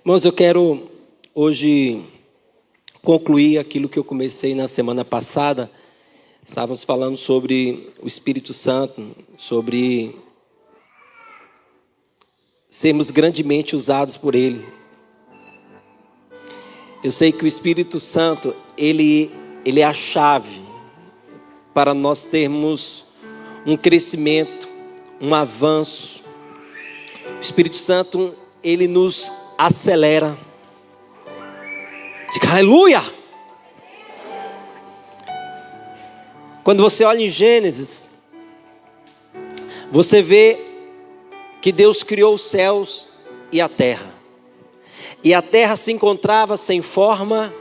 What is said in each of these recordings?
Irmãos, eu quero hoje concluir aquilo que eu comecei na semana passada. Estávamos falando sobre o Espírito Santo, sobre sermos grandemente usados por Ele. Eu sei que o Espírito Santo, ele é a chave para nós termos um crescimento, um avanço. O Espírito Santo, ele nos acelera. Diga aleluia! Quando você olha em Gênesis, você vê que Deus criou os céus e a terra. E a terra se encontrava sem forma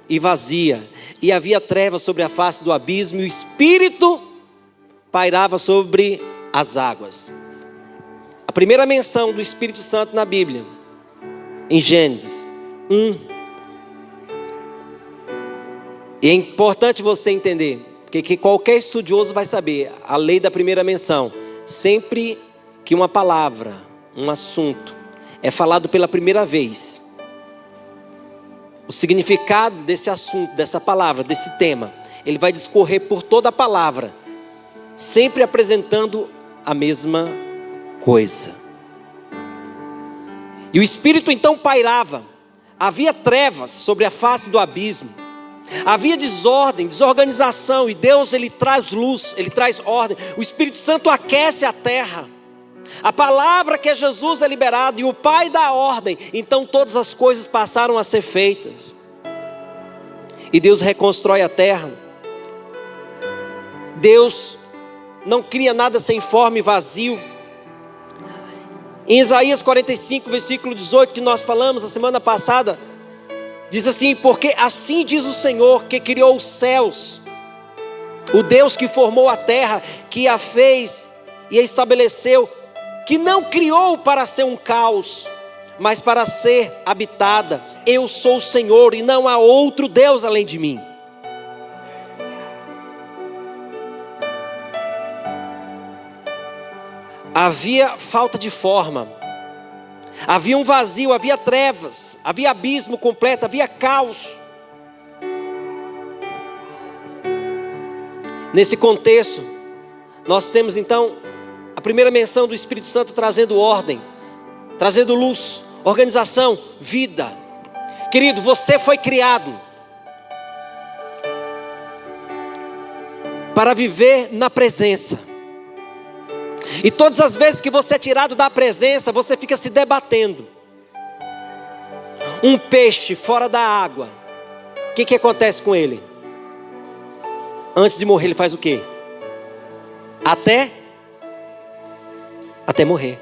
e vazia. E havia trevas sobre a face do abismo, e o Espírito pairava sobre as águas. A primeira menção do Espírito Santo na Bíblia, em Gênesis 1. E é importante você entender, porque qualquer estudioso vai saber a lei da primeira menção. Sempre que uma palavra, um assunto é falado pela primeira vez, o significado desse assunto, dessa palavra, desse tema, ele vai discorrer por toda a palavra, sempre apresentando a mesma coisa. E o Espírito então pairava. Havia trevas sobre a face do abismo. Havia desordem, desorganização, e Deus, ele traz luz, ele traz ordem. O Espírito Santo aquece a terra. A palavra que é Jesus é liberada e o Pai dá ordem. Então todas as coisas passaram a ser feitas. E Deus reconstrói a terra. Deus não cria nada sem forma e vazio. Em Isaías 45, versículo 18, que nós falamos a semana passada, diz assim: porque assim diz o Senhor que criou os céus, o Deus que formou a terra, que a fez e a estabeleceu, que não criou para ser um caos, mas para ser habitada. Eu sou o Senhor e não há outro Deus além de mim. Havia falta de forma, havia um vazio, havia trevas, havia abismo completo, havia caos. Nesse contexto, nós temos então a primeira menção do Espírito Santo trazendo ordem, trazendo luz, organização, vida. Querido, você foi criado para viver na presença. E todas as vezes que você é tirado da presença, você fica se debatendo. Um peixe fora da água, o que acontece com ele? Antes de morrer, ele faz o quê? Até morrer.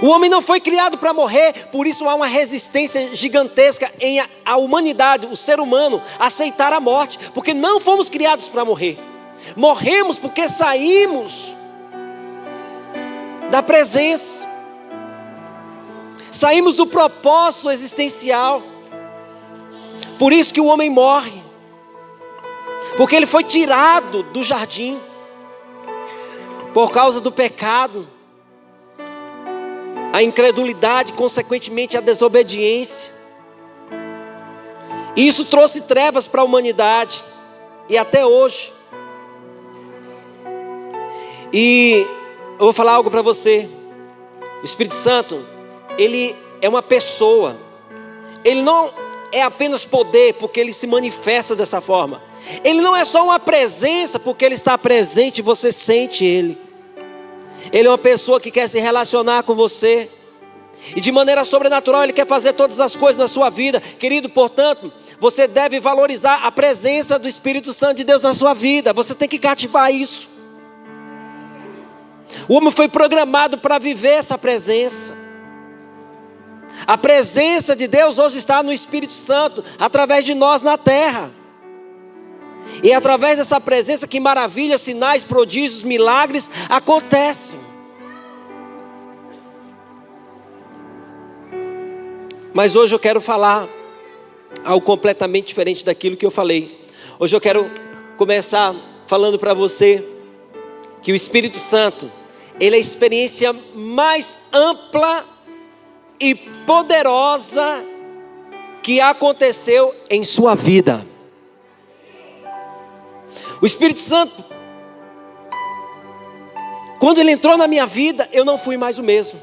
O homem não foi criado para morrer, por isso há uma resistência gigantesca em a humanidade, o ser humano, aceitar a morte, porque não fomos criados para morrer. Morremos porque saímos da presença, saímos do propósito existencial. Por isso que o homem morre, porque ele foi tirado do jardim, por causa do pecado, a incredulidade, consequentemente a desobediência. E isso trouxe trevas para a humanidade, e até hoje. E eu vou falar algo para você. O Espírito Santo, ele é uma pessoa. Ele não é apenas poder, porque ele se manifesta dessa forma. Ele não é só uma presença, porque ele está presente e você sente ele. Ele é uma pessoa que quer se relacionar com você, e de maneira sobrenatural ele quer fazer todas as coisas na sua vida. Querido, portanto, você deve valorizar a presença do Espírito Santo de Deus na sua vida. Você tem que cativar isso. O homem foi programado para viver essa presença. A presença de Deus hoje está no Espírito Santo, através de nós na terra. E é através dessa presença que maravilhas, sinais, prodígios, milagres acontecem. Mas hoje eu quero falar algo completamente diferente daquilo que eu falei. Hoje eu quero começar falando para você que o Espírito Santo, ele é a experiência mais ampla e poderosa que aconteceu em sua vida. O Espírito Santo, quando ele entrou na minha vida, eu não fui mais o mesmo.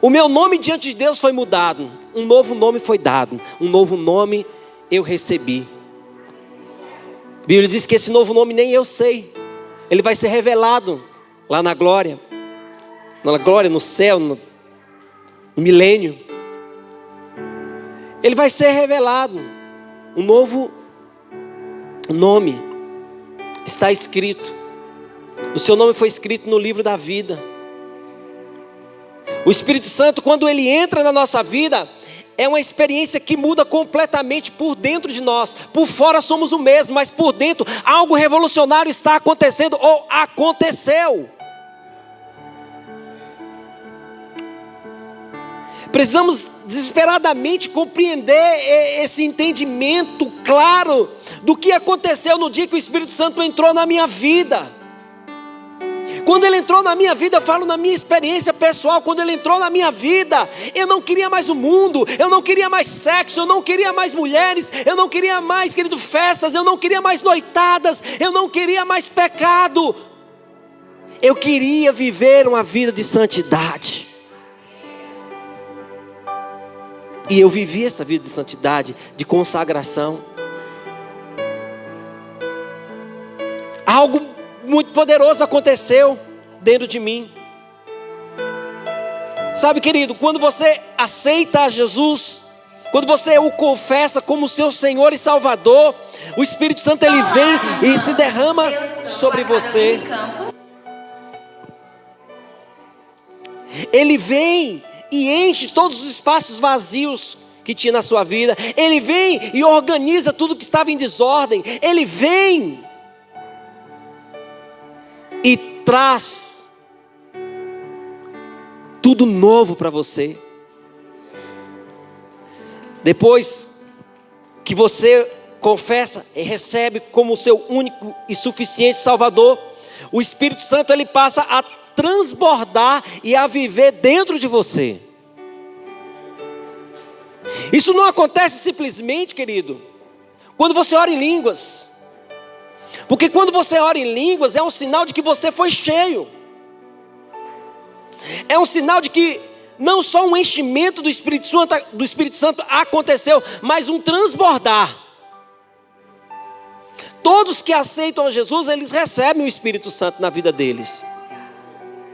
O meu nome diante de Deus foi mudado. Um novo nome foi dado. Um novo nome eu recebi. A Bíblia diz que esse novo nome nem eu sei. Ele vai ser revelado lá na glória. Na glória, no céu, no milênio. Ele vai ser revelado. Um novo nome está escrito. O seu nome foi escrito no livro da vida. O Espírito Santo, quando ele entra na nossa vida, é uma experiência que muda completamente por dentro de nós. Por fora somos o mesmo, mas por dentro algo revolucionário está acontecendo ou aconteceu. Precisamos desesperadamente compreender esse entendimento claro do que aconteceu no dia que o Espírito Santo entrou na minha vida. Quando ele entrou na minha vida, eu falo na minha experiência pessoal, quando ele entrou na minha vida, eu não queria mais o mundo, eu não queria mais sexo, eu não queria mais mulheres, eu não queria mais, querido, festas, eu não queria mais noitadas, eu não queria mais pecado. Eu queria viver uma vida de santidade. E eu vivi essa vida de santidade, de consagração. Algo muito poderoso aconteceu dentro de mim. Sabe, querido, quando você aceita a Jesus, quando você o confessa como seu Senhor e Salvador, o Espírito Santo ele vem e se derrama sobre você. Ele vem e enche todos os espaços vazios que tinha na sua vida. Ele vem e organiza tudo que estava em desordem. Ele vem e traz tudo novo para você. Depois que você confessa e recebe como seu único e suficiente Salvador, o Espírito Santo ele passa a transbordar e a viver dentro de você. Isso não acontece simplesmente, querido, quando você ora em línguas. Porque quando você ora em línguas é um sinal de que você foi cheio. É um sinal de que não só um enchimento do Espírito Santo aconteceu, mas um transbordar. Todos que aceitam a Jesus, eles recebem o Espírito Santo na vida deles.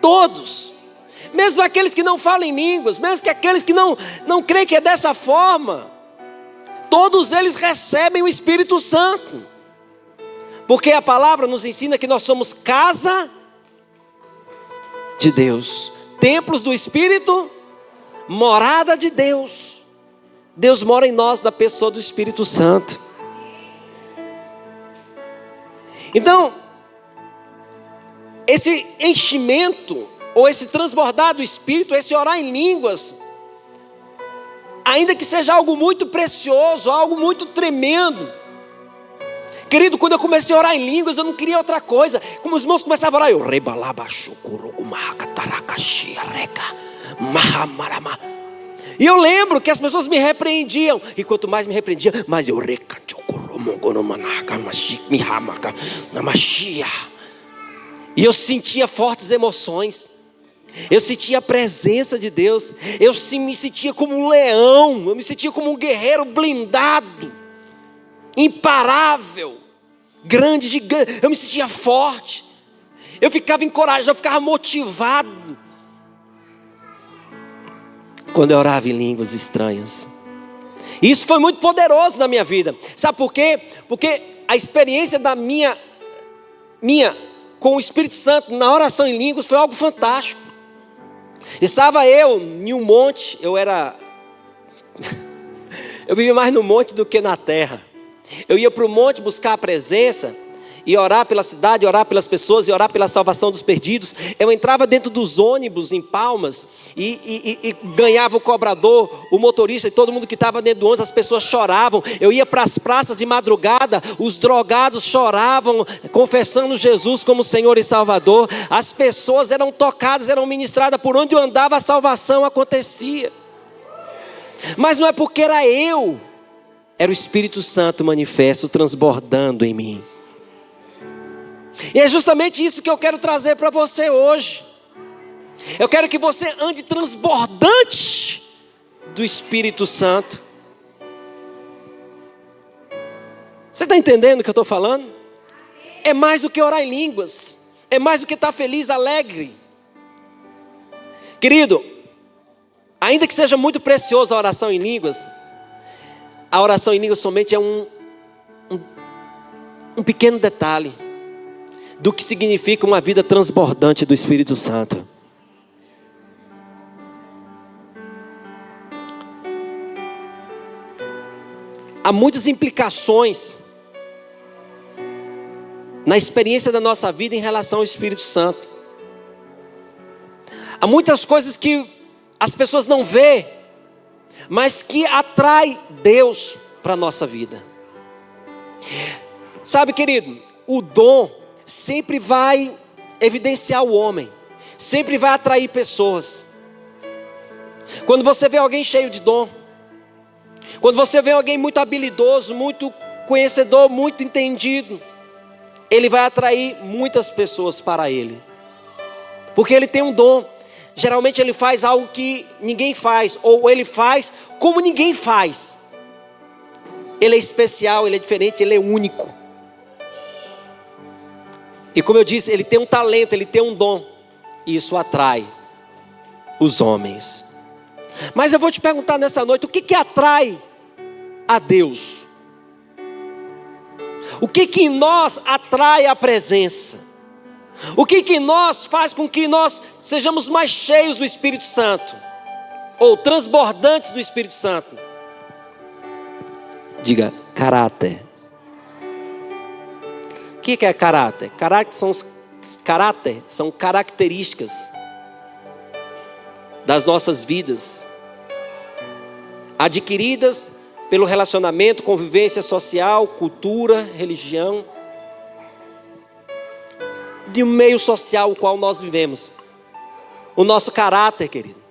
Todos. Mesmo aqueles que não falam em línguas, mesmo que aqueles que não creem que é dessa forma, todos eles recebem o Espírito Santo. Porque a palavra nos ensina que nós somos casa de Deus, templos do Espírito, morada de Deus. Deus mora em nós na pessoa do Espírito Santo. Então, esse enchimento, ou esse transbordar do Espírito, esse orar em línguas, ainda que seja algo muito precioso, algo muito tremendo. Querido, quando eu comecei a orar em línguas, eu não queria outra coisa. Como os irmãos começavam a orar, eu e eu lembro que as pessoas me repreendiam, e quanto mais me repreendiam, mais eu e eu sentia fortes emoções. Eu sentia a presença de Deus. Eu me sentia como um leão. Eu me sentia como um guerreiro blindado, imparável, grande, gigante. Eu me sentia forte. Eu ficava encorajado, eu ficava motivado quando eu orava em línguas estranhas. Isso foi muito poderoso na minha vida. Sabe por quê? Porque a experiência da minha com o Espírito Santo na oração em línguas foi algo fantástico. Estava eu em um monte, eu vivia mais no monte do que na terra. Eu ia para o monte buscar a presença, e orar pela cidade, orar pelas pessoas, e orar pela salvação dos perdidos. Eu entrava dentro dos ônibus em Palmas e ganhava o cobrador, o motorista e todo mundo que estava dentro do ônibus. As pessoas choravam. Eu ia para as praças de madrugada, os drogados choravam, confessando Jesus como Senhor e Salvador. As pessoas eram tocadas, eram ministradas. Por onde eu andava, a salvação acontecia. Mas não é porque era eu, era o Espírito Santo manifesto, transbordando em mim. E é justamente isso que eu quero trazer para você hoje. Eu quero que você ande transbordante do Espírito Santo. Você está entendendo o que eu estou falando? É mais do que orar em línguas. É mais do que estar feliz, alegre. Querido, ainda que seja muito preciosa a oração em línguas, a oração em línguas somente é um pequeno detalhe do que significa uma vida transbordante do Espírito Santo. Há muitas implicações na experiência da nossa vida em relação ao Espírito Santo. Há muitas coisas que as pessoas não vê, mas que atrai Deus para a nossa vida. Sabe, querido, o dom sempre vai evidenciar o homem, sempre vai atrair pessoas. Quando você vê alguém cheio de dom, quando você vê alguém muito habilidoso, muito conhecedor, muito entendido, ele vai atrair muitas pessoas para ele, porque ele tem um dom. Geralmente ele faz algo que ninguém faz, ou ele faz como ninguém faz. Ele é especial, ele é diferente, ele é único. E como eu disse, ele tem um talento, ele tem um dom. E isso atrai os homens. Mas eu vou te perguntar nessa noite, o que atrai a Deus? O que em nós atrai a presença? O que em nós faz com que nós sejamos mais cheios do Espírito Santo? Ou transbordantes do Espírito Santo? Diga, caráter. O que é caráter? Caráter são características das nossas vidas, adquiridas pelo relacionamento, convivência social, cultura, religião, de um meio social o qual nós vivemos. O nosso caráter, querido.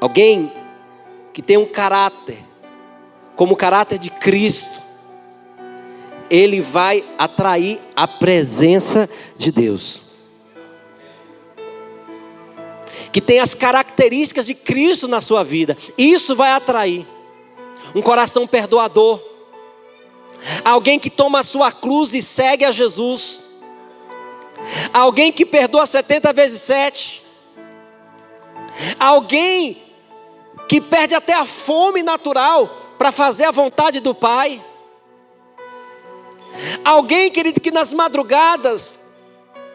Alguém que tem um caráter, como o caráter de Cristo, ele vai atrair a presença de Deus. Que tem as características de Cristo na sua vida. Isso vai atrair um coração perdoador. Alguém que toma a sua cruz e segue a Jesus. Alguém que perdoa 70 vezes 7. Alguém que perde até a fome natural para fazer a vontade do Pai. Alguém, querido, que nas madrugadas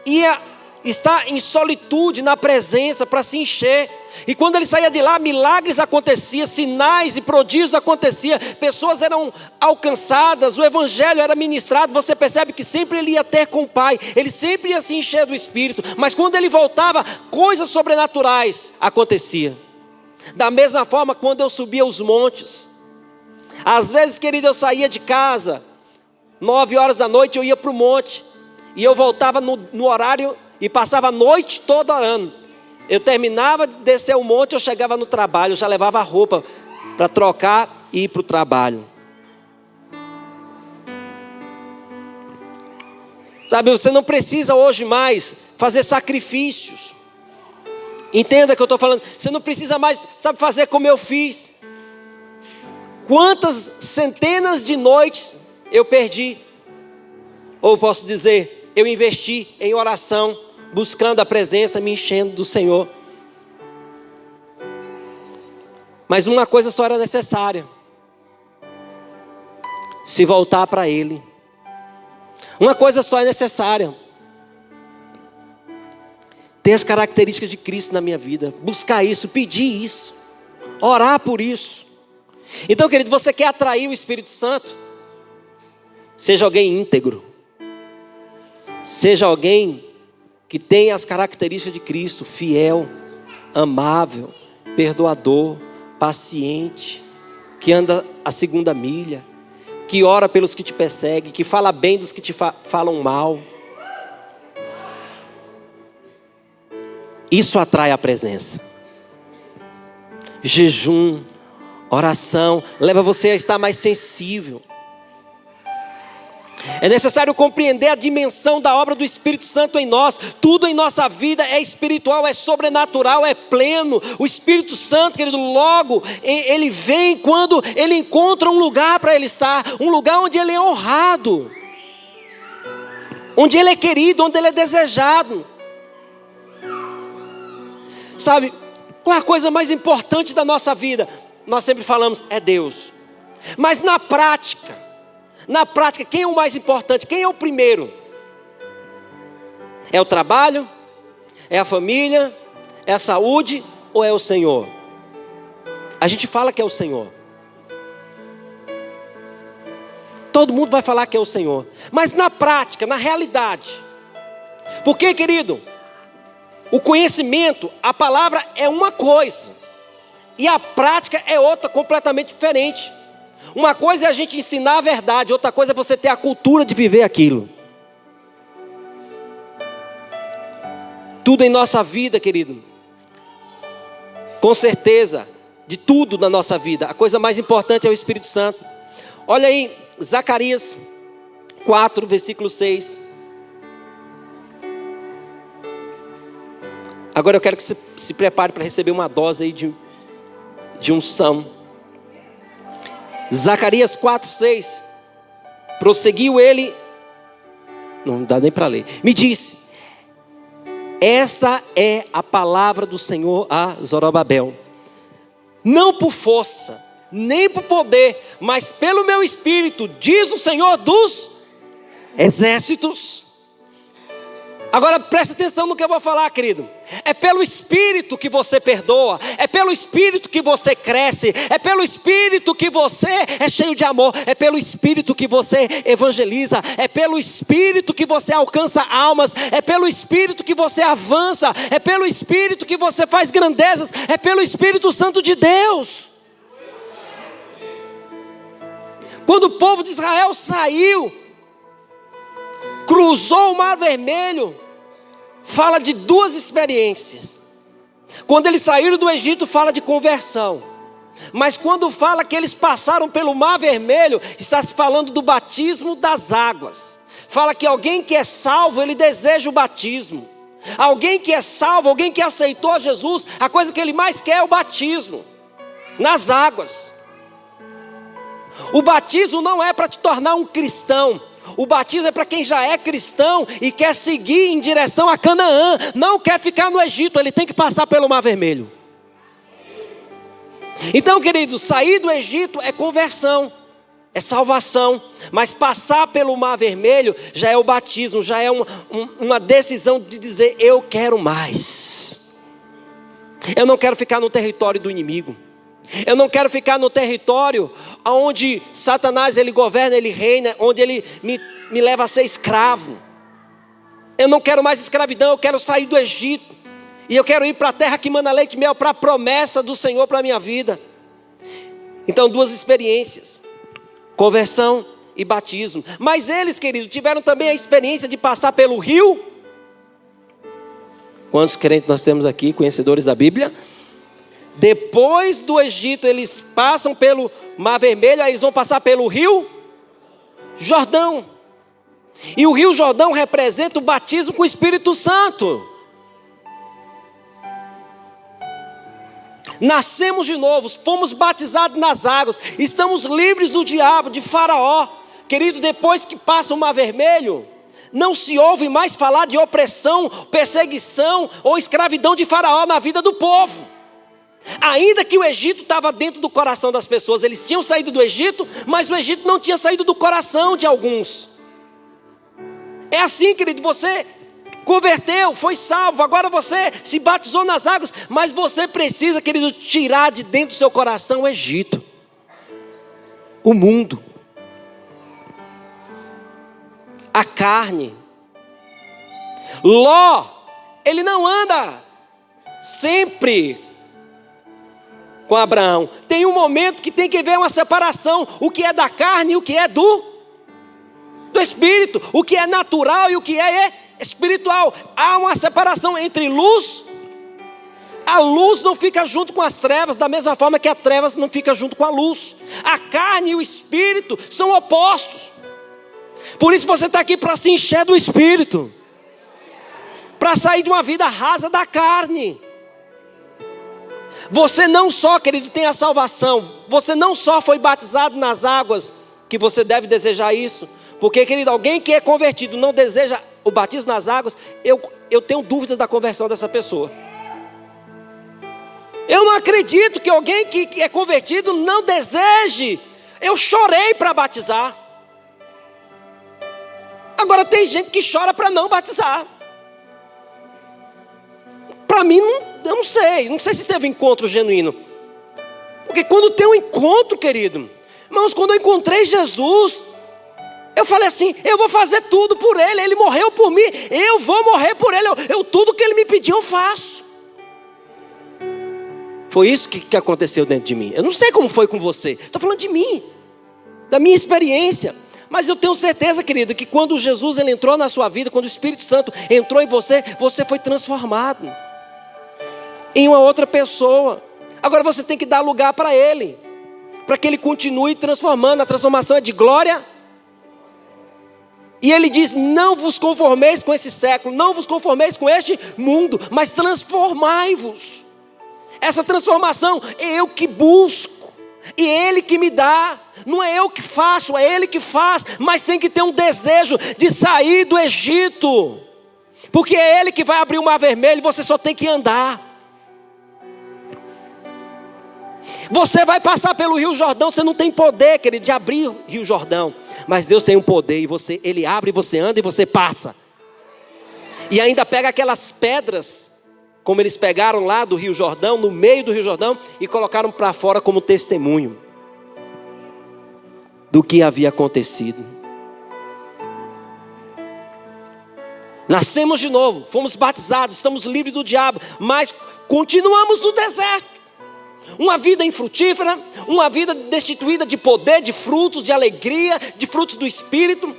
ia estar em solitude, na presença, para se encher. E quando ele saía de lá, milagres aconteciam, sinais e prodígios aconteciam, pessoas eram alcançadas, o evangelho era ministrado. Você percebe que sempre ele ia ter com o Pai, ele sempre ia se encher do Espírito, mas quando ele voltava, coisas sobrenaturais aconteciam. Da mesma forma, quando eu subia os montes, às vezes, querido, eu saía de casa 9 horas da noite, eu ia para o monte, e eu voltava no horário, e passava a noite toda orando. Eu terminava de descer o monte, eu chegava no trabalho, eu já levava a roupa para trocar e ir para o trabalho. Sabe, você não precisa hoje mais fazer sacrifícios. Entenda o que eu estou falando. Você não precisa mais, sabe, fazer como eu fiz. Quantas centenas de noites eu perdi. Ou posso dizer, eu investi em oração, buscando a presença, me enchendo do Senhor. Mas uma coisa só era necessária: se voltar para Ele. Uma coisa só é necessária: ter as características de Cristo na minha vida. Buscar isso, pedir isso, orar por isso. Então, querido, você quer atrair o Espírito Santo? Seja alguém íntegro. Seja alguém que tem as características de Cristo, fiel, amável, perdoador, paciente, que anda a segunda milha, que ora pelos que te perseguem, que fala bem dos que te falam mal. Isso atrai a presença. Jejum, oração, leva você a estar mais sensível. É necessário compreender a dimensão da obra do Espírito Santo em nós. Tudo em nossa vida é espiritual, é sobrenatural, é pleno. O Espírito Santo, querido, logo ele vem quando ele encontra um lugar para ele estar, um lugar onde ele é honrado, onde ele é querido, onde ele é desejado. Sabe, qual é a coisa mais importante da nossa vida? Nós sempre falamos, é Deus. Mas na prática, quem é o mais importante? Quem é o primeiro? É o trabalho? É a família? É a saúde? Ou é o Senhor? A gente fala que é o Senhor. Todo mundo vai falar que é o Senhor. Mas na prática, na realidade. Porque, querido, o conhecimento, a palavra é uma coisa. E a prática é outra, completamente diferente. Uma coisa é a gente ensinar a verdade, outra coisa é você ter a cultura de viver aquilo. Tudo em nossa vida, querido, com certeza, de tudo na nossa vida, a coisa mais importante é o Espírito Santo. Olha aí, Zacarias 4, versículo 6. Agora eu quero que você se prepare para receber uma dose aí de unção. Zacarias 4, 6. Prosseguiu ele. Não dá nem para ler. Me disse: esta é a palavra do Senhor a Zorobabel. Não por força, nem por poder, mas pelo meu espírito, diz o Senhor dos exércitos. Agora preste atenção no que eu vou falar, querido. É pelo Espírito que você perdoa, é pelo Espírito que você cresce, é pelo Espírito que você é cheio de amor, é pelo Espírito que você evangeliza, é pelo Espírito que você alcança almas, é pelo Espírito que você avança, é pelo Espírito que você faz grandezas, é pelo Espírito Santo de Deus. Quando o povo de Israel saiu, cruzou o Mar Vermelho, fala de duas experiências. Quando eles saíram do Egito, fala de conversão. Mas quando fala que eles passaram pelo Mar Vermelho, está se falando do batismo das águas. Fala que alguém que é salvo, ele deseja o batismo. Alguém que é salvo, alguém que aceitou Jesus, a coisa que ele mais quer é o batismo nas águas. O batismo não é para te tornar um cristão. O batismo é para quem já é cristão e quer seguir em direção a Canaã. Não quer ficar no Egito, ele tem que passar pelo Mar Vermelho. Então, queridos, sair do Egito é conversão, é salvação. Mas passar pelo Mar Vermelho já é o batismo, já é uma decisão de dizer: eu quero mais. Eu não quero ficar no território do inimigo. Eu não quero ficar no território onde Satanás ele governa, ele reina, onde ele me leva a ser escravo. Eu não quero mais escravidão, eu quero sair do Egito. E eu quero ir para a terra que manda leite e mel, para a promessa do Senhor para a minha vida. Então, duas experiências: conversão e batismo. Mas eles, queridos, tiveram também a experiência de passar pelo rio. Quantos crentes nós temos aqui, conhecedores da Bíblia? Depois do Egito, eles passam pelo Mar Vermelho, aí eles vão passar pelo rio Jordão. E o rio Jordão representa o batismo com o Espírito Santo. Nascemos de novo, fomos batizados nas águas, estamos livres do diabo, de Faraó. Querido, depois que passa o Mar Vermelho, não se ouve mais falar de opressão, perseguição ou escravidão de Faraó na vida do povo. Ainda que o Egito estava dentro do coração das pessoas, eles tinham saído do Egito, mas o Egito não tinha saído do coração de alguns. É assim, querido, você converteu, foi salvo, agora você se batizou nas águas, mas você precisa, querido, tirar de dentro do seu coração o Egito, o mundo. a carne. Ló, ele não anda sempre com Abraão. Tem um momento que tem que haver uma separação. O que é da carne e o que é do espírito. O que é natural e o que é espiritual. Há uma separação entre luz. A luz não fica junto com as trevas, da mesma forma que as trevas não ficam junto com a luz. A carne e o espírito são opostos. Por isso você está aqui para se encher do espírito. Para sair de uma vida rasa da carne. Você não só, querido, tem a salvação. Você não só foi batizado nas águas, que você deve desejar isso. Porque, querido, alguém que é convertido não deseja o batismo nas águas, eu tenho dúvidas da conversão dessa pessoa. Eu não acredito que alguém que é convertido não deseje. Eu chorei para batizar. Agora tem gente que chora para não batizar. Para mim, eu não sei se teve encontro genuíno. Porque quando tem um encontro, querido, irmãos, quando eu encontrei Jesus, eu falei assim, eu vou fazer tudo por Ele, Ele morreu por mim, eu vou morrer por Ele, tudo que Ele me pediu eu faço. Foi isso que aconteceu dentro de mim. Eu não sei como foi com você, estou falando de mim, da minha experiência. Mas eu tenho certeza, querido, que quando Jesus ele entrou na sua vida, quando o Espírito Santo entrou em você, você foi transformado em uma outra pessoa. Agora você tem que dar lugar para Ele, para que Ele continue transformando. A transformação é de glória. E Ele diz, não vos conformeis com esse século, não vos conformeis com este mundo, mas transformai-vos. Essa transformação é eu que busco, e Ele que me dá. Não é eu que faço, é Ele que faz. Mas tem que ter um desejo de sair do Egito, porque é Ele que vai abrir o mar vermelho, e você só tem que andar. Você vai passar pelo Rio Jordão, você não tem poder, querido, de abrir o Rio Jordão. Mas Deus tem um poder, e Ele abre, você anda e você passa. E ainda pega aquelas pedras, como eles pegaram lá do Rio Jordão, no meio do Rio Jordão, e colocaram para fora como testemunho do que havia acontecido. Nascemos de novo, fomos batizados, estamos livres do diabo, mas continuamos no deserto. Uma vida infrutífera, uma vida destituída de poder, de frutos, de alegria, de frutos do Espírito.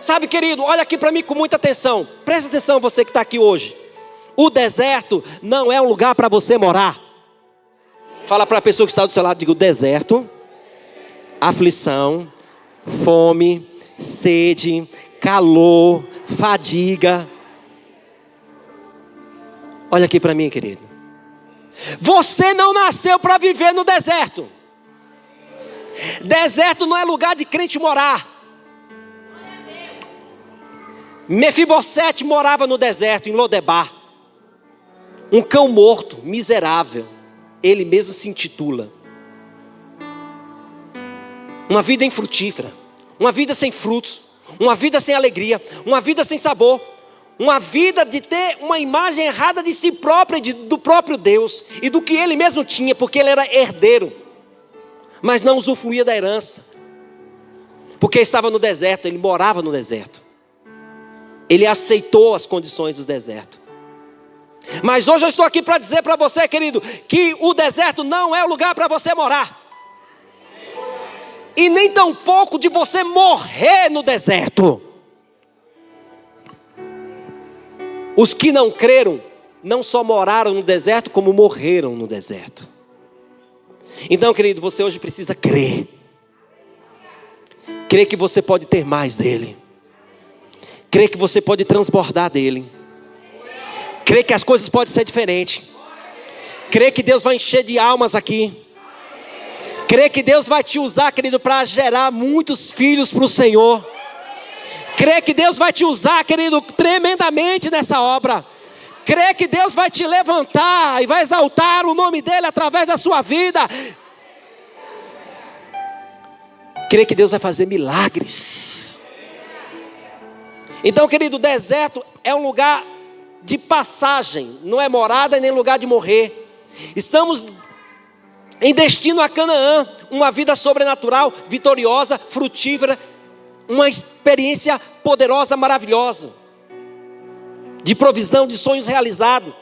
Sabe, querido, olha aqui para mim com muita atenção. Presta atenção, você que está aqui hoje. O deserto não é um lugar para você morar. Fala para a pessoa que está do seu lado, diga, o deserto, aflição, fome, sede, calor, fadiga. Olha aqui para mim, querido. Você não nasceu para viver no deserto. Deserto não é lugar de crente morar. Mefibosete morava no deserto, em Lodebar. Um cão morto, miserável. Ele mesmo se intitula. Uma vida infrutífera. Uma vida sem frutos. Uma vida sem alegria. Uma vida sem sabor. Uma vida de ter uma imagem errada de si próprio e do próprio Deus. E do que ele mesmo tinha, porque ele era herdeiro. Mas não usufruía da herança. Porque estava no deserto, ele morava no deserto. Ele aceitou as condições do deserto. Mas hoje eu estou aqui para dizer para você, querido, que o deserto não é o lugar para você morar. E nem tampouco de você morrer no deserto. Os que não creram, não só moraram no deserto, como morreram no deserto. Então, querido, você hoje precisa crer. Crer que você pode ter mais dele. Crer que você pode transbordar dele. Crer que as coisas podem ser diferentes. Crer que Deus vai encher de almas aqui. Crer que Deus vai te usar, querido, para gerar muitos filhos para o Senhor. Crê que Deus vai te usar, querido, tremendamente nessa obra. Crê que Deus vai te levantar e vai exaltar o nome dEle através da sua vida. Crê que Deus vai fazer milagres. Então, querido, o deserto é um lugar de passagem, não é morada nem lugar de morrer. Estamos em destino a Canaã, uma vida sobrenatural, vitoriosa, frutífera, uma experiência poderosa, maravilhosa, de provisão, de sonhos realizados.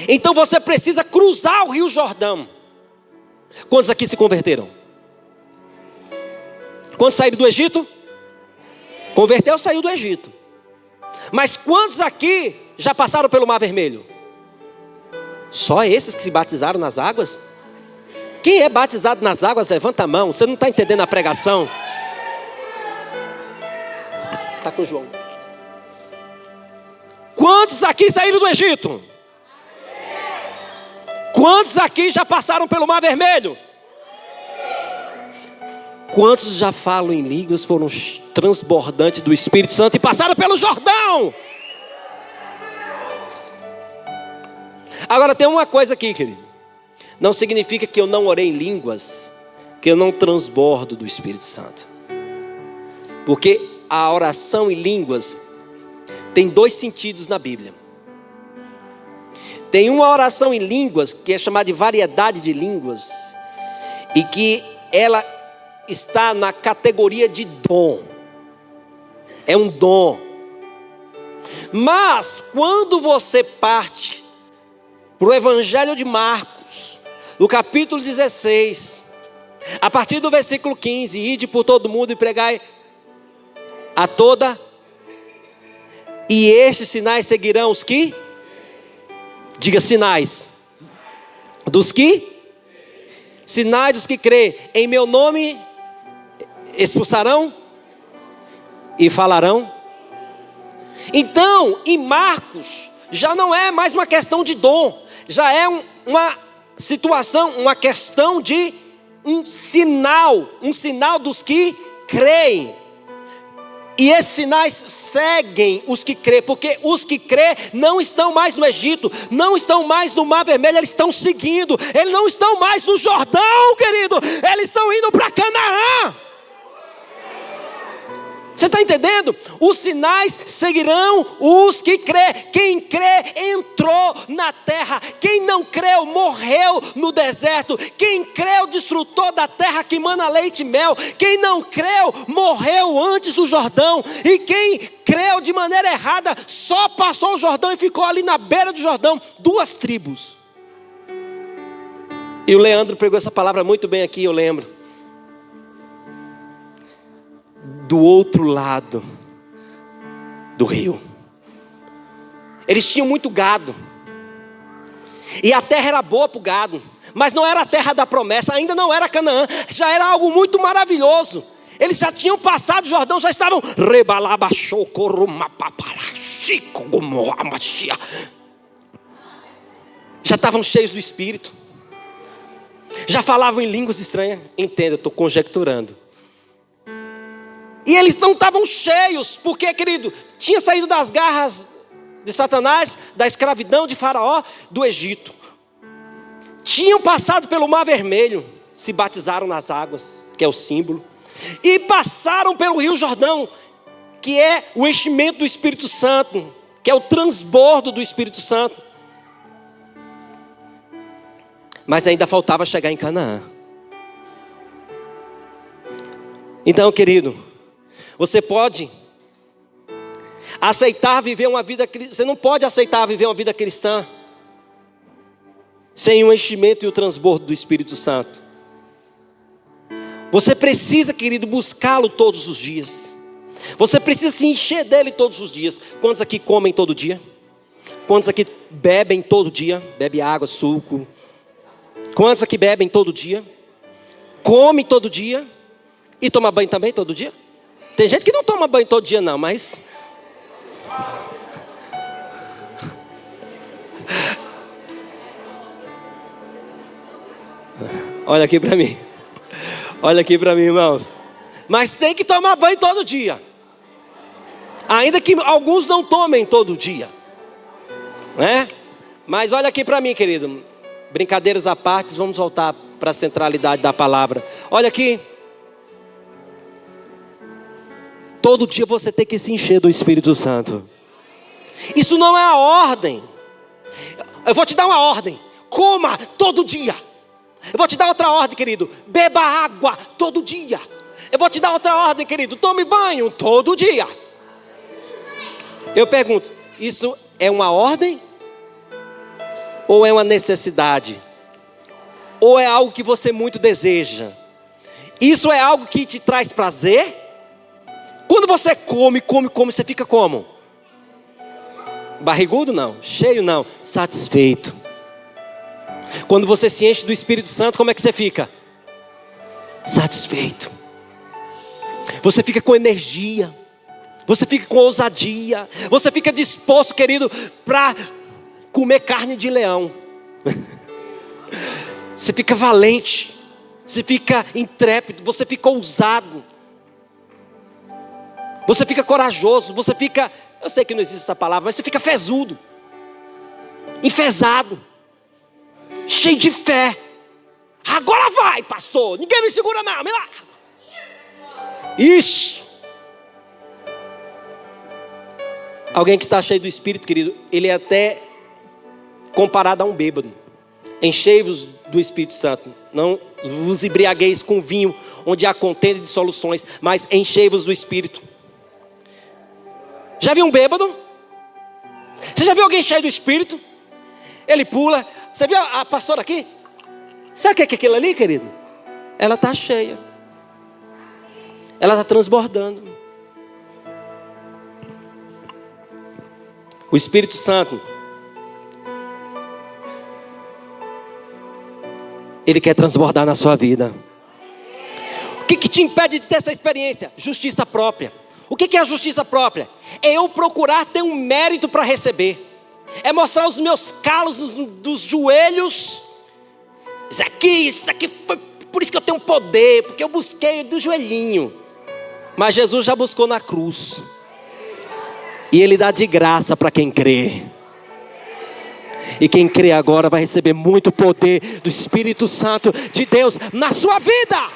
Então você precisa cruzar o Rio Jordão. Quantos aqui se converteram? Quantos saíram do Egito? Converteu, saiu do Egito. Mas quantos aqui já passaram pelo Mar Vermelho? Só esses que se batizaram nas águas? Quem é batizado nas águas, levanta a mão. Você não está entendendo a pregação? Está com o João. Quantos aqui saíram do Egito? Quantos aqui já passaram pelo Mar Vermelho? Quantos já falam em línguas, foram transbordantes do Espírito Santo e passaram pelo Jordão? Agora tem uma coisa aqui, querido. Não significa que eu não orei em línguas, que eu não transbordo do Espírito Santo. Porque a oração em línguas tem dois sentidos na Bíblia. Tem uma oração em línguas que é chamada de variedade de línguas, e que ela está na categoria de dom. É um dom. Mas quando você parte para o Evangelho de Marcos, no capítulo 16, a partir do versículo 15, ide por todo mundo e pregai a toda, e estes sinais seguirão os que? Diga sinais. Dos que? Sinais dos que crê. Em meu nome expulsarão e falarão. Então, em Marcos, já não é mais uma questão de dom. Já é uma situação, uma questão de um sinal dos que creem. E esses sinais seguem os que crê, porque os que crê não estão mais no Egito, não estão mais no Mar Vermelho, eles estão seguindo. Eles não estão mais no Jordão, querido, eles estão indo para Canaã. Você está entendendo? Os sinais seguirão os que crê. Quem crê entrou na terra. Quem não creu morreu no deserto. Quem creu desfrutou da terra que mana leite e mel. Quem não creu morreu antes do Jordão. E quem creu de maneira errada só passou o Jordão e ficou ali na beira do Jordão. 2 tribos. E o Leandro pregou essa palavra muito bem aqui, eu lembro. Do outro lado do rio. Eles tinham muito gado. E a terra era boa para o gado. Mas não era a terra da promessa. Ainda não era Canaã. Já era algo muito maravilhoso. Eles já tinham passado o Jordão. Já estavam. Já estavam cheios do Espírito. Já falavam em línguas estranhas. Entenda, eu estou conjecturando. E eles não estavam cheios, porque, querido, tinha saído das garras de Satanás, da escravidão de Faraó, do Egito. Tinham passado pelo Mar Vermelho, se batizaram nas águas, que é o símbolo. E passaram pelo Rio Jordão, que é o enchimento do Espírito Santo, que é o transbordo do Espírito Santo. Mas ainda faltava chegar em Canaã. Então, querido, você pode aceitar viver uma vida cristã. Você não pode aceitar viver uma vida cristã sem o enchimento e o transbordo do Espírito Santo. Você precisa, querido, buscá-lo todos os dias. Você precisa se encher dele todos os dias. Quantos aqui comem todo dia? Quantos aqui bebem todo dia? Bebe água, suco. Quantos aqui bebem todo dia? Come todo dia? E toma banho também todo dia? Tem gente que não toma banho todo dia não, mas... Olha aqui para mim. Olha aqui para mim, irmãos. Mas tem que tomar banho todo dia. Ainda que alguns não tomem todo dia, né? Mas olha aqui para mim, querido. Brincadeiras à parte, vamos voltar para a centralidade da palavra. Olha aqui. Todo dia você tem que se encher do Espírito Santo. Isso não é a ordem. Eu vou te dar uma ordem. Coma todo dia. Eu vou te dar outra ordem, querido. Beba água todo dia. Eu vou te dar outra ordem, querido. Tome banho todo dia. Eu pergunto, isso é uma ordem? Ou é uma necessidade? Ou é algo que você muito deseja? Isso é algo que te traz prazer? Quando você come, você fica como? Barrigudo não, cheio não, satisfeito. Quando você se enche do Espírito Santo, como é que você fica? Satisfeito. Você fica com energia. Você fica com ousadia. Você fica disposto, querido, para comer carne de leão. Você fica valente. Você fica intrépido. Você fica ousado. Você fica corajoso. Você fica, eu sei que não existe essa palavra, mas você fica fezudo, enfesado, cheio de fé. Agora vai, pastor, ninguém me segura não, me larga. Isso. Alguém que está cheio do Espírito, querido, ele é até comparado a um bêbado. Enchei-vos do Espírito Santo. Não vos embriagueis com vinho, onde há contenda e dissoluções, mas enchei-vos do Espírito. Já viu um bêbado? Você já viu alguém cheio do Espírito? Ele pula. Você viu a pastora aqui? Sabe o que é aquilo ali, querido? Ela está cheia. Ela está transbordando. O Espírito Santo, ele quer transbordar na sua vida. O que te impede de ter essa experiência? Justiça própria. O que é a justiça própria? É eu procurar ter um mérito para receber. É mostrar os meus calos dos joelhos. Isso aqui foi por isso que eu tenho poder, porque eu busquei do joelhinho. Mas Jesus já buscou na cruz. E Ele dá de graça para quem crê. E quem crê agora vai receber muito poder do Espírito Santo de Deus na sua vida.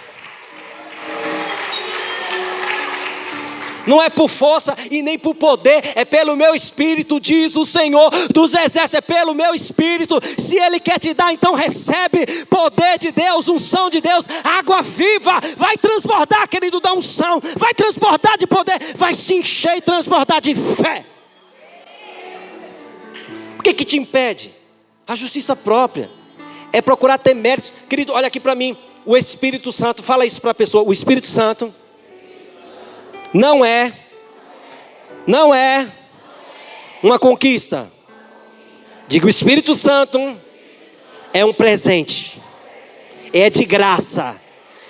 Não é por força e nem por poder, é pelo meu Espírito, diz o Senhor dos Exércitos, é pelo meu Espírito. Se Ele quer te dar, então recebe poder de Deus, unção de Deus, água viva, vai transbordar, querido, da unção, vai transbordar de poder, vai se encher e transbordar de fé. O que te impede? A justiça própria, é procurar ter méritos. Querido, olha aqui para mim, o Espírito Santo, fala isso para a pessoa, o Espírito Santo não é uma conquista. Diga, o Espírito Santo é um presente, é de graça.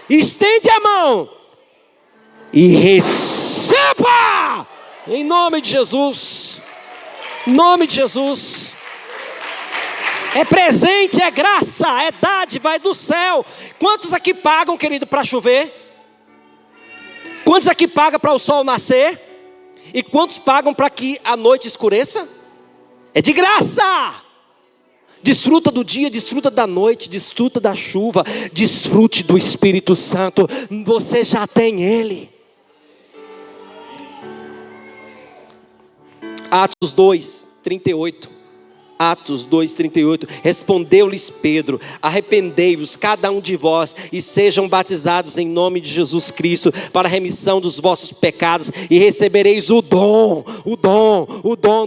Estende a mão e receba, em nome de Jesus. Em nome de Jesus. É presente, é graça, é dádiva, é do céu. Quantos aqui pagam, querido, para chover? Quantos aqui pagam para o sol nascer? E quantos pagam para que a noite escureça? É de graça. Desfruta do dia, desfruta da noite, desfruta da chuva, desfrute do Espírito Santo. Você já tem Ele. Atos 2:38. Atos 2:38, respondeu-lhes Pedro: arrependei-vos cada um de vós e sejam batizados em nome de Jesus Cristo para a remissão dos vossos pecados e recebereis o dom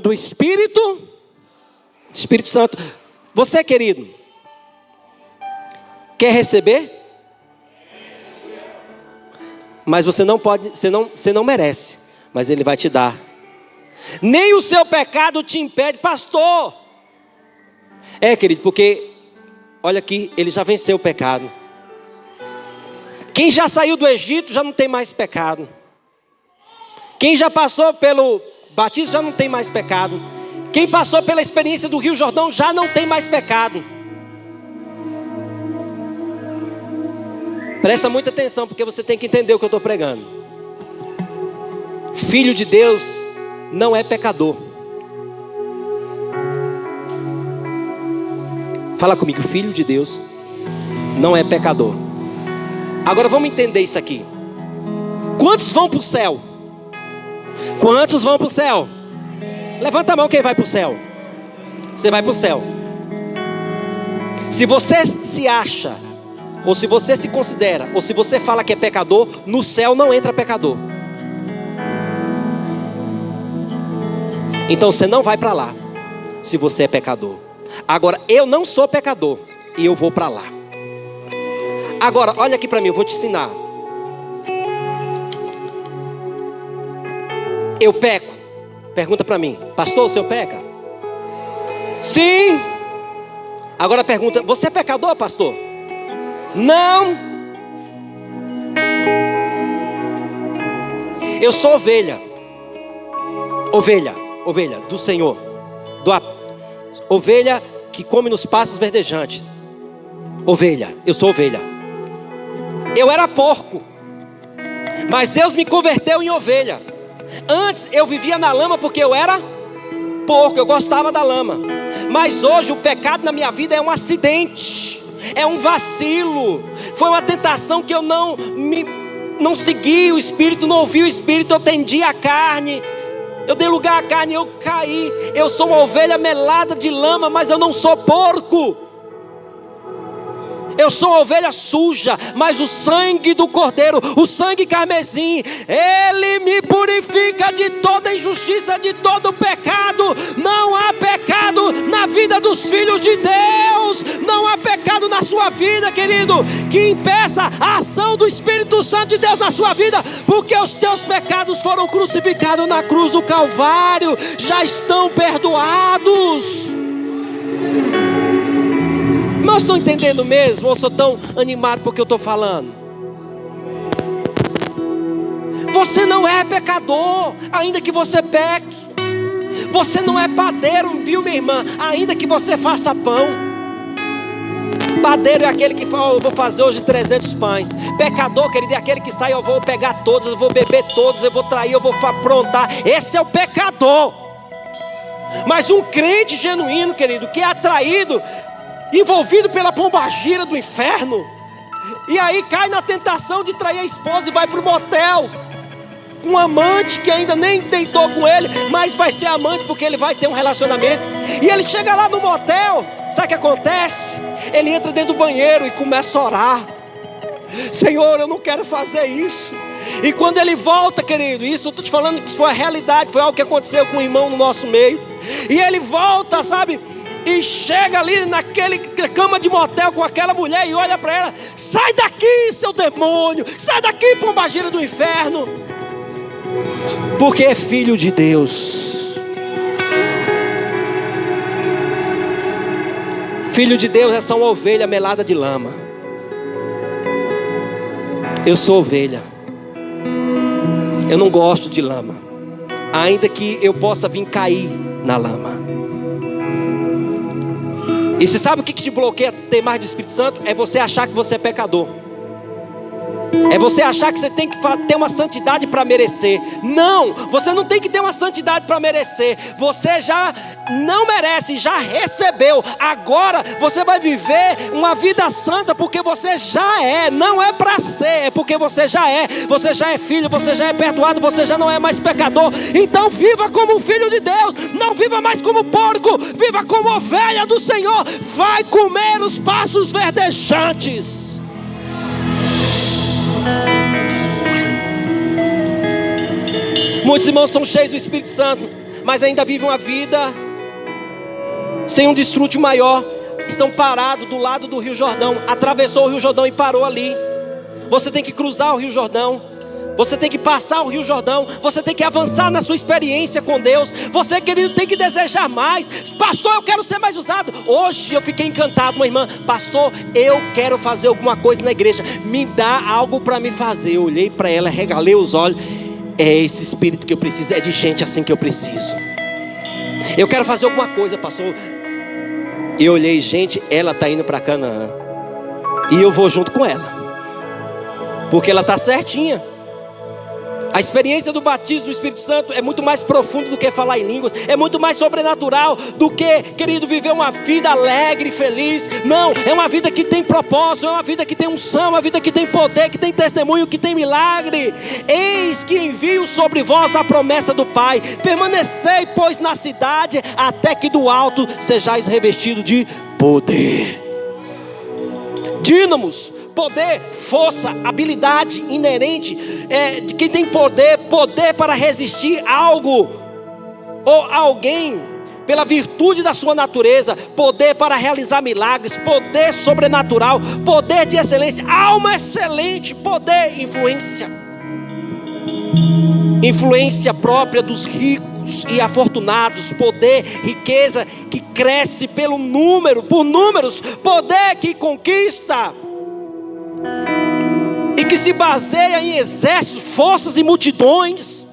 do Espírito Santo. Você, querido, quer receber? Mas você não pode, você não merece, mas Ele vai te dar. Nem o seu pecado te impede, pastor. Querido, porque, olha aqui, ele já venceu o pecado. Quem já saiu do Egito já não tem mais pecado. Quem já passou pelo batismo já não tem mais pecado. Quem passou pela experiência do Rio Jordão já não tem mais pecado. Presta muita atenção, porque você tem que entender o que eu estou pregando. Filho de Deus não é pecador. Fala comigo, filho de Deus não é pecador. Agora vamos entender isso aqui. Quantos vão para o céu? Quantos vão para o céu? Levanta a mão quem vai para o céu. Você vai para o céu. Se você se acha, ou se você se considera, ou se você fala que é pecador, no céu não entra pecador. Então você não vai para lá se você é pecador. Agora, eu não sou pecador e eu vou para lá. Agora, olha aqui para mim, eu vou te ensinar. Eu peco? Pergunta para mim, pastor, o senhor peca? Sim. Agora pergunta, você é pecador, pastor? Não. Eu sou ovelha. Ovelha do Senhor. Ovelha que come nos pastos verdejantes. Ovelha, eu sou ovelha. Eu era porco, mas Deus me converteu em ovelha. Antes eu vivia na lama porque eu era porco, eu gostava da lama. Mas hoje o pecado na minha vida é um acidente, é um vacilo. Foi uma tentação que eu não segui o Espírito, não ouvi o Espírito, eu tendi a carne. Eu dei lugar à carne, eu caí. Eu sou uma ovelha melada de lama, mas eu não sou porco. Eu sou uma ovelha suja, mas o sangue do Cordeiro, o sangue carmesim, ele me purifica de toda injustiça, de todo pecado. Não há pecado na vida dos filhos de Deus. Não há pecado na sua vida, querido, que impeça a ação do Espírito Santo de Deus na sua vida, porque os teus pecados foram crucificados na cruz do Calvário, já estão perdoados. Mas estão entendendo mesmo? Ou sou tão animado porque eu estou falando? Você não é pecador, ainda que você peque. Você não é padeiro, viu, minha irmã? Ainda que você faça pão. Padeiro é aquele que fala, eu vou fazer hoje 300 pães. Pecador, querido, é aquele que sai, eu vou pegar todos, eu vou beber todos, eu vou trair, eu vou aprontar. Esse é o pecador. Mas um crente genuíno, querido, que é atraído, envolvido pela pombagira do inferno, e aí cai na tentação de trair a esposa e vai para o motel com um amante que ainda nem deitou com ele, mas vai ser amante porque ele vai ter um relacionamento. E ele chega lá no motel, sabe o que acontece? Ele entra dentro do banheiro e começa a orar: Senhor, eu não quero fazer isso. E quando ele volta, querido, isso eu estou te falando que isso foi a realidade, foi algo que aconteceu com um irmão no nosso meio. E ele volta, sabe, e chega ali naquele cama de motel com aquela mulher e olha para ela: sai daqui, seu demônio, sai daqui, pombagira do inferno. Porque é filho de Deus. Filho de Deus é só uma ovelha melada de lama. Eu sou ovelha. Eu não gosto de lama, ainda que eu possa vir cair na lama. E você sabe o que te bloqueia ter mais do Espírito Santo? É você achar que você é pecador. É você achar que você tem que ter uma santidade para merecer. Não, você não tem que ter uma santidade para merecer. Você já não merece, já recebeu. Agora você vai viver uma vida santa porque você já é. Não é para ser, é porque você já é. Você já é filho, você já é perdoado, você já não é mais pecador. Então viva como um filho de Deus. Não viva mais como porco, viva como ovelha do Senhor. Vai comer os pastos verdejantes. Muitos irmãos são cheios do Espírito Santo, mas ainda vivem uma vida sem um desfrute maior. Estão parados do lado do Rio Jordão. Atravessou o Rio Jordão e parou ali. Você tem que cruzar o Rio Jordão. Você tem que passar o Rio Jordão. Você tem que avançar na sua experiência com Deus. Você, querido, tem que desejar mais. Pastor, eu quero ser mais usado. Hoje eu fiquei encantado, uma irmã: pastor, eu quero fazer alguma coisa na igreja, me dá algo para me fazer. Eu olhei para ela, regalei os olhos. É esse espírito que eu preciso, é de gente assim que eu preciso. Eu quero fazer alguma coisa, pastor. Eu olhei: gente, ela está indo para Canaã e eu vou junto com ela, porque ela está certinha. A experiência do batismo do Espírito Santo é muito mais profundo do que falar em línguas. É muito mais sobrenatural do que, querido, viver uma vida alegre e feliz. Não, é uma vida que tem propósito, é uma vida que tem unção, uma vida que tem poder, que tem testemunho, que tem milagre. Eis que envio sobre vós a promessa do Pai. Permanecei, pois, na cidade, até que do alto sejais revestidos de poder. Dínamos, poder, força, habilidade inerente de quem tem poder para resistir a algo ou alguém, pela virtude da sua natureza, poder para realizar milagres, poder sobrenatural, poder de excelência, alma excelente, poder, influência própria dos ricos e afortunados, poder, riqueza que cresce por números, poder que conquista e que se baseia em exércitos, forças e multidões.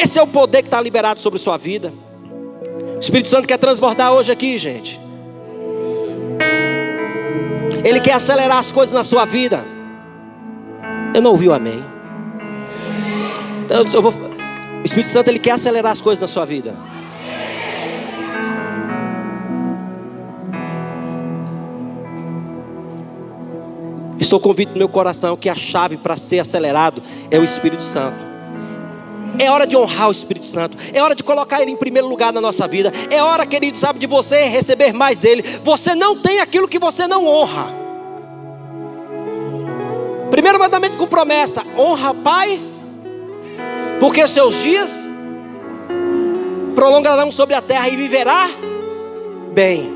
Esse é o poder que está liberado sobre sua vida. O Espírito Santo quer transbordar hoje aqui, gente. Ele quer acelerar as coisas na sua vida. Eu não ouvi o amém. Então, o Espírito Santo, ele quer acelerar as coisas na sua vida. Estou convicto no meu coração que a chave para ser acelerado é o Espírito Santo. É hora de honrar o Espírito Santo. É hora de colocar Ele em primeiro lugar na nossa vida. É hora, querido, sabe, de você receber mais dEle. Você não tem aquilo que você não honra. Primeiro mandamento com promessa: honra Pai, porque os seus dias prolongarão sobre a terra e viverá bem.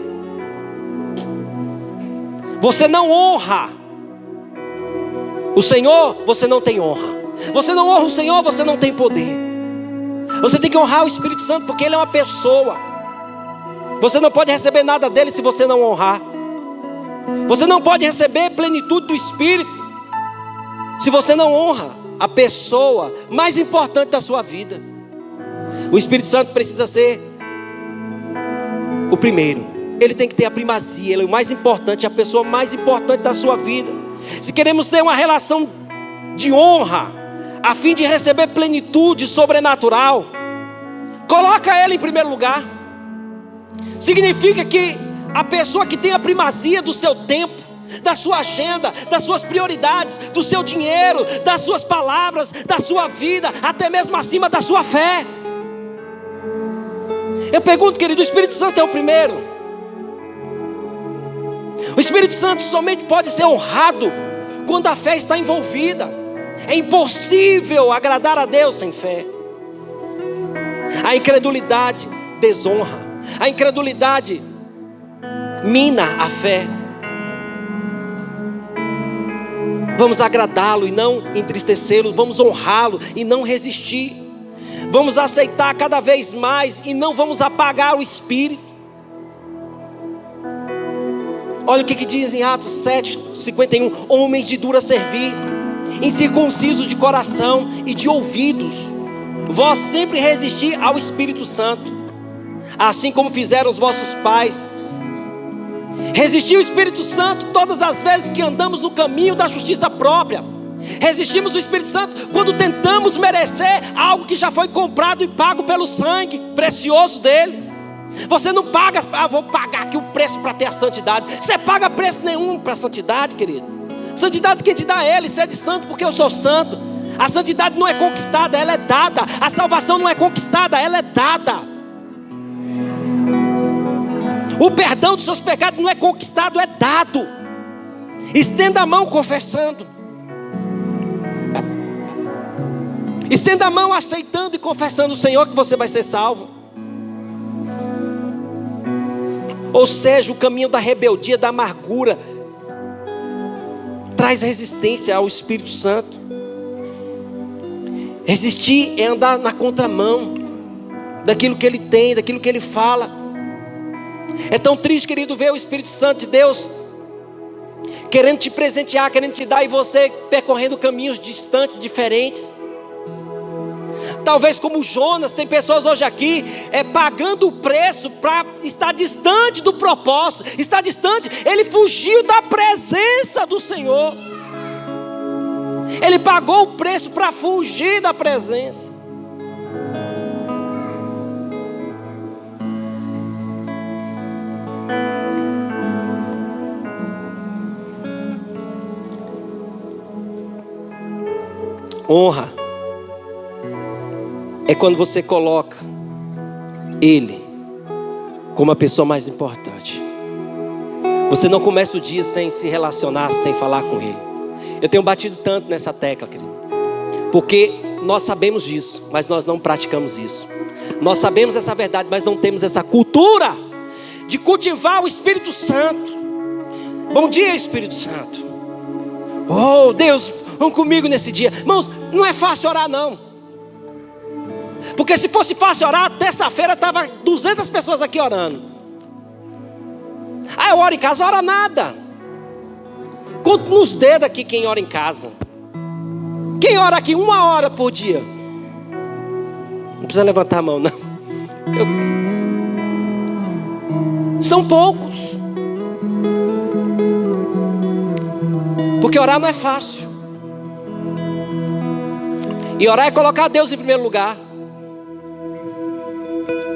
Você não honra o Senhor, você não tem honra. Você não honra o Senhor, você não tem poder. Você tem que honrar o Espírito Santo, porque Ele é uma pessoa. Você não pode receber nada dEle se você não honrar. Você não pode receber plenitude do Espírito se você não honra a pessoa mais importante da sua vida. O Espírito Santo precisa ser o primeiro. Ele tem que ter a primazia. Ele é o mais importante, a pessoa mais importante da sua vida. Se queremos ter uma relação de honra, a fim de receber plenitude sobrenatural, coloca Ele em primeiro lugar. Significa que a pessoa que tem a primazia do seu tempo, da sua agenda, das suas prioridades, do seu dinheiro, das suas palavras, da sua vida, até mesmo acima da sua fé. Eu pergunto, querido, o Espírito Santo é o primeiro? O Espírito Santo somente pode ser honrado quando a fé está envolvida. É impossível agradar a Deus sem fé. A incredulidade desonra. A incredulidade mina a fé. Vamos agradá-lo e não entristecê-lo. Vamos honrá-lo e não resistir. Vamos aceitar cada vez mais e não vamos apagar o Espírito. Olha o que diz em Atos 7:51. Homens de dura servir, incircuncisos de coração e de ouvidos, vós sempre resisti ao Espírito Santo, assim como fizeram os vossos pais. Resistir ao Espírito Santo todas as vezes que andamos no caminho da justiça própria. Resistimos ao Espírito Santo quando tentamos merecer algo que já foi comprado e pago pelo sangue precioso dele. Você não paga, vou pagar aqui o preço para ter a santidade. Você paga preço nenhum para a santidade, querido. Santidade quem te dá é Ele. Sede santo porque eu sou santo. A santidade não é conquistada, ela é dada. A salvação não é conquistada, ela é dada. O perdão dos seus pecados não é conquistado, é dado. Estenda a mão confessando. Estenda a mão aceitando e confessando o Senhor, que você vai ser salvo. Ou seja, o caminho da rebeldia, da amargura, traz resistência ao Espírito Santo. Resistir é andar na contramão daquilo que Ele tem, daquilo que Ele fala. É tão triste, querido, ver o Espírito Santo de Deus querendo te presentear, querendo te dar, e você percorrendo caminhos distantes, diferentes. Talvez como Jonas, tem pessoas hoje aqui pagando o preço para estar distante do propósito, estar distante. Ele fugiu da presença do Senhor. Ele pagou o preço para fugir da presença. Honra é quando você coloca Ele como a pessoa mais importante. Você não começa o dia sem se relacionar, sem falar com Ele. Eu tenho batido tanto nessa tecla, querido, porque nós sabemos disso, mas nós não praticamos isso. Nós sabemos essa verdade, mas não temos essa cultura de cultivar o Espírito Santo. Bom dia, Espírito Santo. Oh, Deus, vamos comigo nesse dia. Irmãos, não é fácil orar não. Porque se fosse fácil orar, terça-feira estava 200 pessoas aqui orando. Eu oro em casa, ora nada. Conto nos dedos aqui quem ora em casa. Quem ora aqui 1 hora por dia? Não precisa levantar a mão, não. São poucos. Porque orar não é fácil. E orar é colocar Deus em primeiro lugar.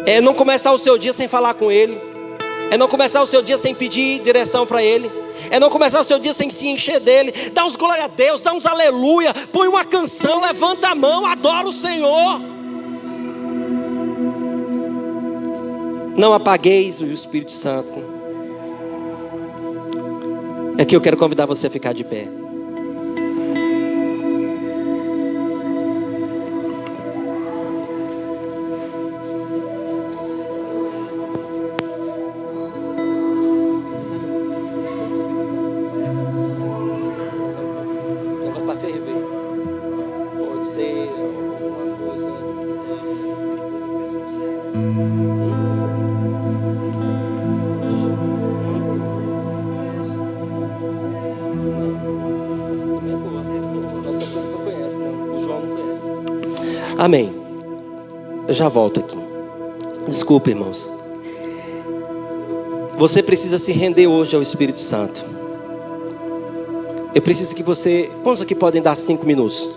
É não começar o seu dia sem falar com Ele. É não começar o seu dia sem pedir direção para Ele. É não começar o seu dia sem se encher dEle. Dá uns glória a Deus, dá uns aleluia. Põe uma canção, levanta a mão, adora o Senhor. Não apagueis o Espírito Santo. Aqui eu quero convidar você a ficar de pé. Amém. Eu já volto aqui. Desculpa, irmãos. Você precisa se render hoje ao Espírito Santo. Eu preciso que você... Quantos aqui podem dar 5 minutos?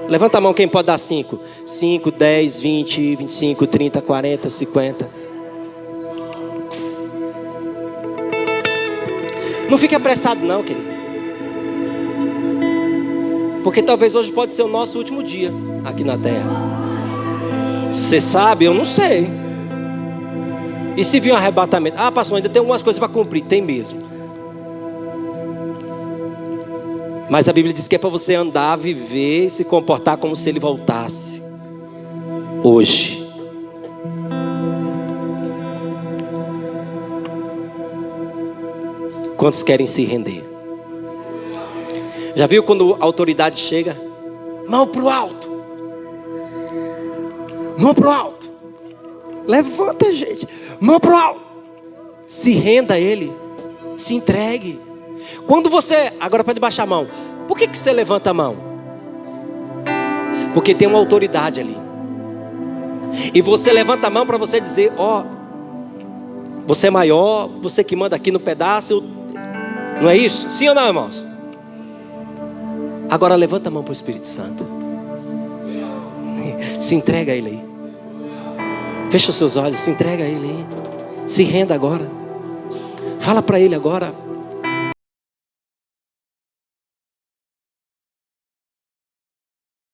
Levanta a mão quem pode dar 5. 5, 10, 20, 25, 30, 40, 50. Não fique apressado não, querido. Porque talvez hoje pode ser o nosso último dia aqui na terra. Você sabe? Eu não sei. E se vir um arrebatamento? Pastor, ainda tem algumas coisas para cumprir. Tem mesmo. Mas a Bíblia diz que é para você andar, viver e se comportar como se Ele voltasse hoje. Quantos querem se render? Já viu quando a autoridade chega? Mão para o alto. Mão para o alto. Levanta, gente. Mão para o alto. Se renda a Ele. Se entregue. Quando você... Agora pode baixar a mão. Por que você levanta a mão? Porque tem uma autoridade ali. E você levanta a mão para você dizer: você é maior, você que manda aqui no pedaço. Não é isso? Sim ou não, irmãos? Agora levanta a mão para o Espírito Santo. Se entrega a Ele aí. Fecha os seus olhos, se entrega a Ele aí. Se renda agora. Fala para Ele agora.